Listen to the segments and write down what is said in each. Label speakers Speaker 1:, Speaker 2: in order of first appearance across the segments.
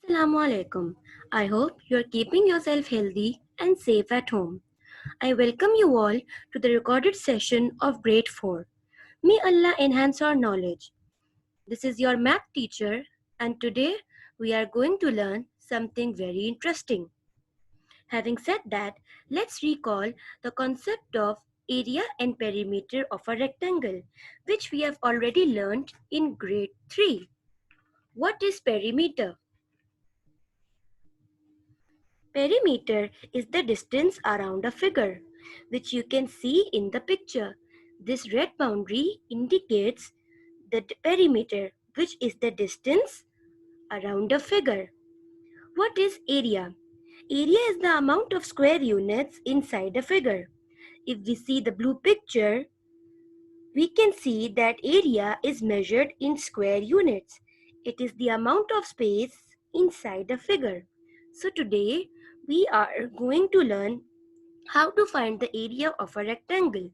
Speaker 1: Assalamu alaikum. I hope you're keeping yourself healthy and safe at home. I welcome you all to the recorded session of Grade 4. May Allah enhance our knowledge. This is your math teacher, and today we are going to learn something very interesting. Having said that, let's recall the concept of area and perimeter of a rectangle, which we have already learned in Grade 3. What is perimeter? Perimeter is the distance around a figure, which you can see in the picture. This red boundary indicates the perimeter, which is the distance around a figure. What is area? Area is the amount of square units inside a figure. If we see the blue picture, we can see that area is measured in square units. It is the amount of space inside a figure. So today we are going to learn how to find the area of a rectangle.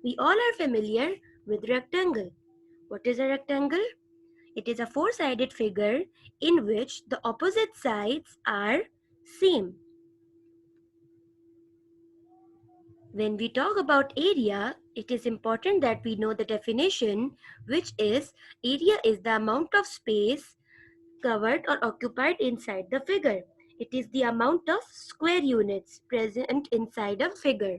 Speaker 1: We all are familiar with rectangle. What is a rectangle? It is a four-sided figure in which the opposite sides are same. When we talk about area, it is important that we know the definition, which is area is the amount of space covered or occupied inside the figure. It is the amount of square units present inside a figure.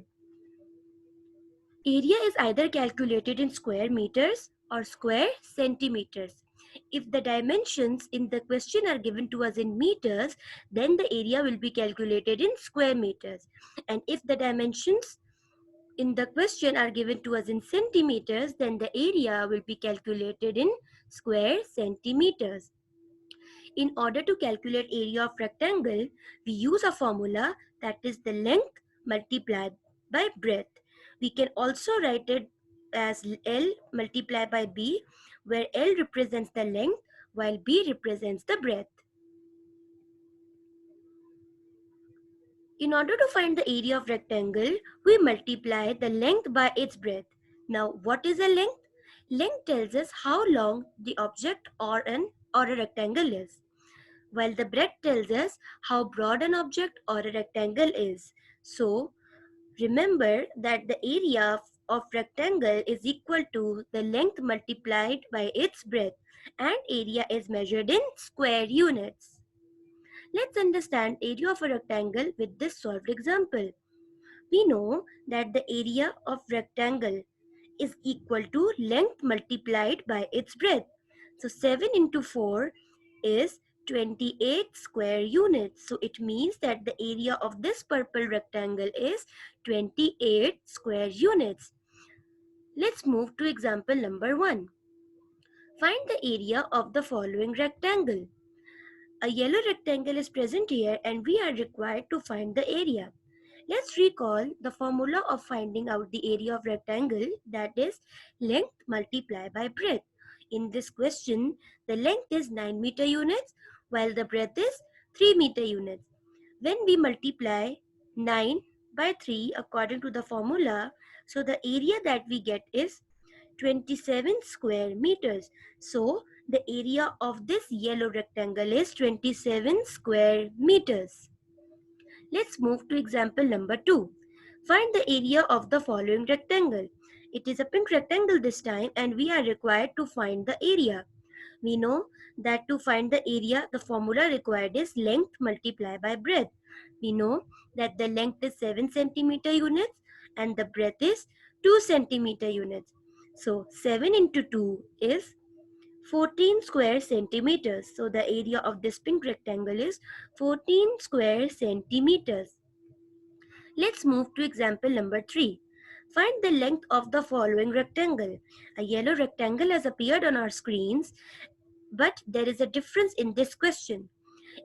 Speaker 1: Area is either calculated in square meters or square centimeters. If the dimensions in the question are given to us in meters, then the area will be calculated in square meters. And if the dimensions in the question are given to us in centimeters, then the area will be calculated in square centimeters. In order to calculate area of rectangle, we use a formula, that is the length multiplied by breadth. We can also write it as L multiplied by B, where L represents the length while B represents the breadth. In order to find the area of rectangle, we multiply the length by its breadth. Now, what is a length? Length tells us how long the object or a rectangle is, while the breadth tells us how broad an object or a rectangle is. So, remember that the area of rectangle is equal to the length multiplied by its breadth, and area is measured in square units. Let's understand area of a rectangle with this solved example. We know that the area of rectangle is equal to length multiplied by its breadth. So 7 into 4 is 28 square units. So it means that the area of this purple rectangle is 28 square units. Let's move to example number 1. Find the area of the following rectangle. A yellow rectangle is present here and we are required to find the area. Let's recall the formula of finding out the area of rectangle, that is length multiplied by breadth. In this question, the length is 9 meter units while the breadth is 3 meter units. When we multiply 9 by 3 according to the formula, so the area that we get is 27 square meters. So the area of this yellow rectangle is 27 square meters. Let's move to example number 2. Find the area of the following rectangle. It is a pink rectangle this time and we are required to find the area. We know that to find the area, the formula required is length multiplied by breadth. We know that the length is 7 centimeter units and the breadth is 2 centimeter units. So 7 into 2 is 14 square centimeters. So the area of this pink rectangle is 14 square centimeters. Let's move to example number 3. Find the length of the following rectangle. A yellow rectangle has appeared on our screens, but there is a difference in this question.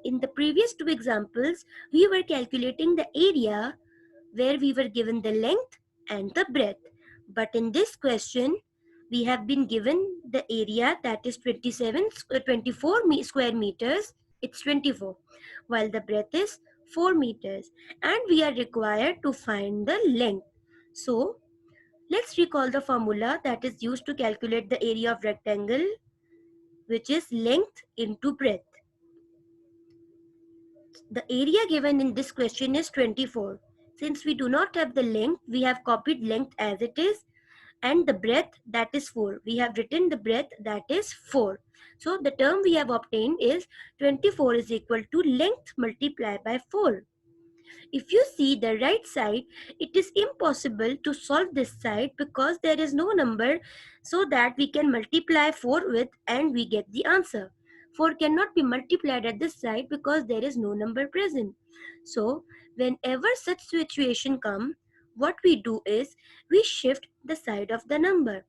Speaker 1: In the previous two examples, we were calculating the area where we were given the length and the breadth. But in this question, we have been given the area, that is 24 square meters. It's 24, while the breadth is 4 meters, and we are required to find the length. So let's recall the formula that is used to calculate the area of rectangle, which is length into breadth. The area given in this question is 24. Since we do not have the length, we have copied length as it is, and the breadth, that is 4. We have written the breadth, that is 4. So the term we have obtained is 24 is equal to length multiplied by 4. If you see the right side, it is impossible to solve this side because there is no number so that we can multiply 4 with and we get the answer. 4 cannot be multiplied at this side because there is no number present. So, whenever such situation comes, what we do is we shift the side of the number.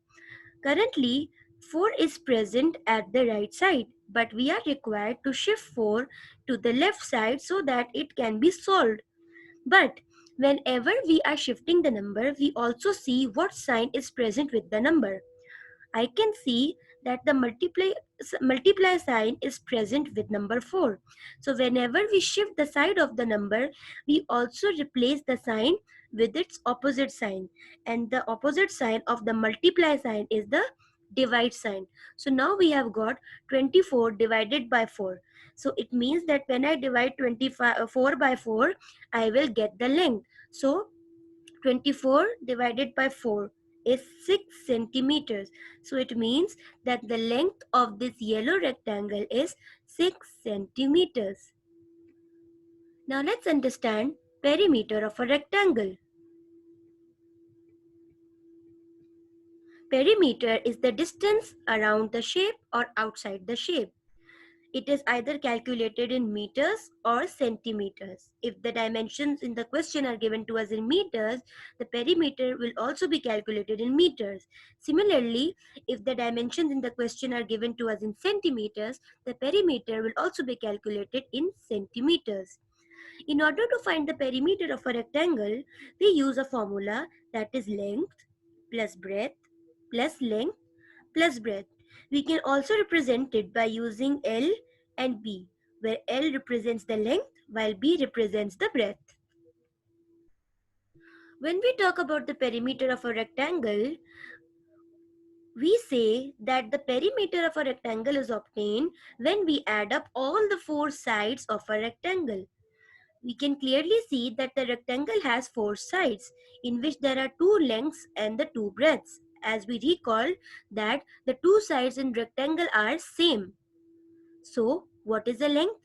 Speaker 1: Currently, 4 is present at the right side, but we are required to shift 4 to the left side so that it can be solved. But whenever we are shifting the number, we also see what sign is present with the number. I can see that the multiply sign is present with number 4. So whenever we shift the side of the number, we also replace the sign with its opposite sign. And the opposite sign of the multiply sign is the divide sign. So now we have got 24 divided by 4. So it means that when I divide 4 by 4, I will get the length. So 24 divided by 4 is 6 centimeters. So it means that the length of this yellow rectangle is 6 centimeters. Now let's understand perimeter of a rectangle. Perimeter is the distance around the shape or outside the shape. It is either calculated in meters or centimeters. If the dimensions in the question are given to us in meters, the perimeter will also be calculated in meters. Similarly, if the dimensions in the question are given to us in centimeters, the perimeter will also be calculated in centimeters. In order to find the perimeter of a rectangle, we use a formula, that is length plus breadth plus length plus breadth. We can also represent it by using L and B, where L represents the length while B represents the breadth. When we talk about the perimeter of a rectangle, we say that the perimeter of a rectangle is obtained when we add up all the four sides of a rectangle. We can clearly see that the rectangle has four sides, in which there are two lengths and the two breadths. As we recall that the two sides in rectangle are same. So, what is the length?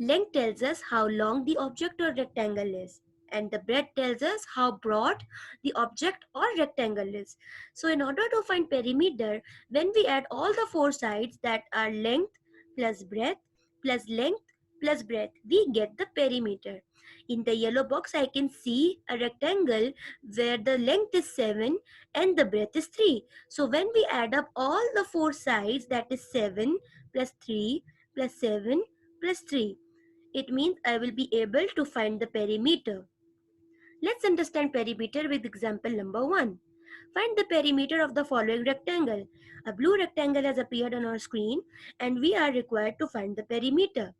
Speaker 1: Length tells us how long the object or rectangle is, and the breadth tells us how broad the object or rectangle is. So in order to find perimeter, when we add all the four sides, that are length plus breadth plus length plus breadth, we get the perimeter. In the yellow box, I can see a rectangle where the length is 7 and the breadth is 3. So when we add up all the four sides, that is 7 plus 3 plus 7 plus 3, it means I will be able to find the perimeter. Let's understand perimeter with example number 1. Find the perimeter of the following rectangle. A blue rectangle has appeared on our screen and we are required to find the perimeter.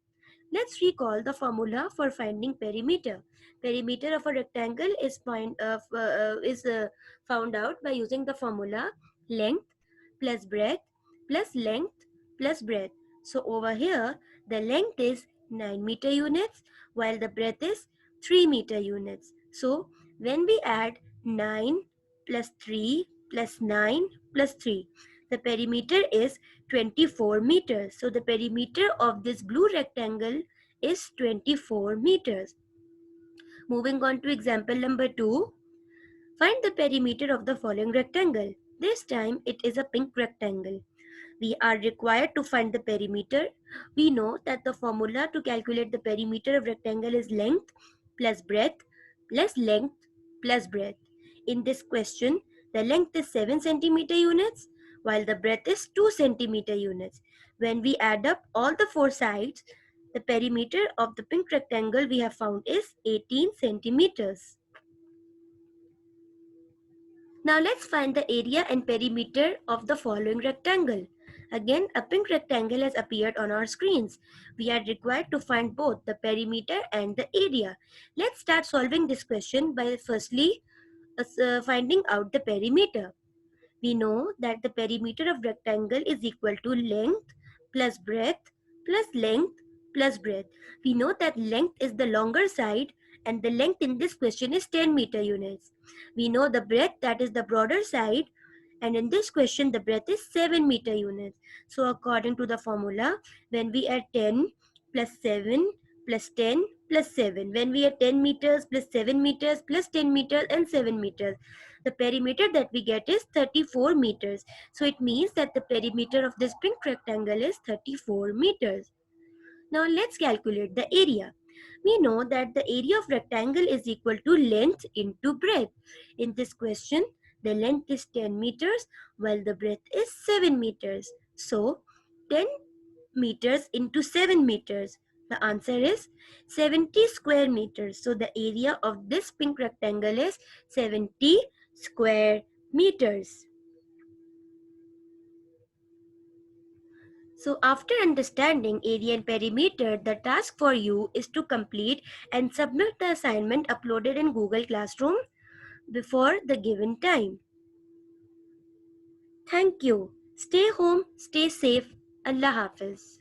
Speaker 1: Let's recall the formula for finding perimeter. Perimeter of a rectangle is found out by using the formula length plus breadth plus length plus breadth. So over here, the length is 9 meter units while the breadth is 3 meter units. So when we add 9 plus 3 plus 9 plus 3, the perimeter is 24 meters. So the perimeter of this blue rectangle is 24 meters. Moving on to example number 2. Find the perimeter of the following rectangle. This time it is a pink rectangle. We are required to find the perimeter. We know that the formula to calculate the perimeter of rectangle is length plus breadth plus length plus breadth. In this question, the length is 7 centimeter units while the breadth is 2 centimeter units. When we add up all the four sides, the perimeter of the pink rectangle we have found is 18 centimeters. Now let's find the area and perimeter of the following rectangle. Again, a pink rectangle has appeared on our screens. We are required to find both the perimeter and the area. Let's start solving this question by firstly finding out the perimeter. We know that the perimeter of rectangle is equal to length plus breadth plus length plus breadth. We know that length is the longer side and the length in this question is 10 meter units. We know the breadth, that is the broader side, and in this question the breadth is 7 meter units. So according to the formula, when we add 10 plus 7 plus 10 plus 7, when we add 10 meters plus 7 meters plus 10 meters and 7 meters, the perimeter that we get is 34 meters. So it means that the perimeter of this pink rectangle is 34 meters. Now let's calculate the area. We know that the area of rectangle is equal to length into breadth. In this question, the length is 10 meters while the breadth is 7 meters. So 10 meters into 7 meters. The answer is 70 square meters. So the area of this pink rectangle is 70 square meters. So after understanding area and perimeter, the task for you is to complete and submit the assignment uploaded in Google Classroom before the given time. Thank you. Stay home, stay safe. Allah Hafiz.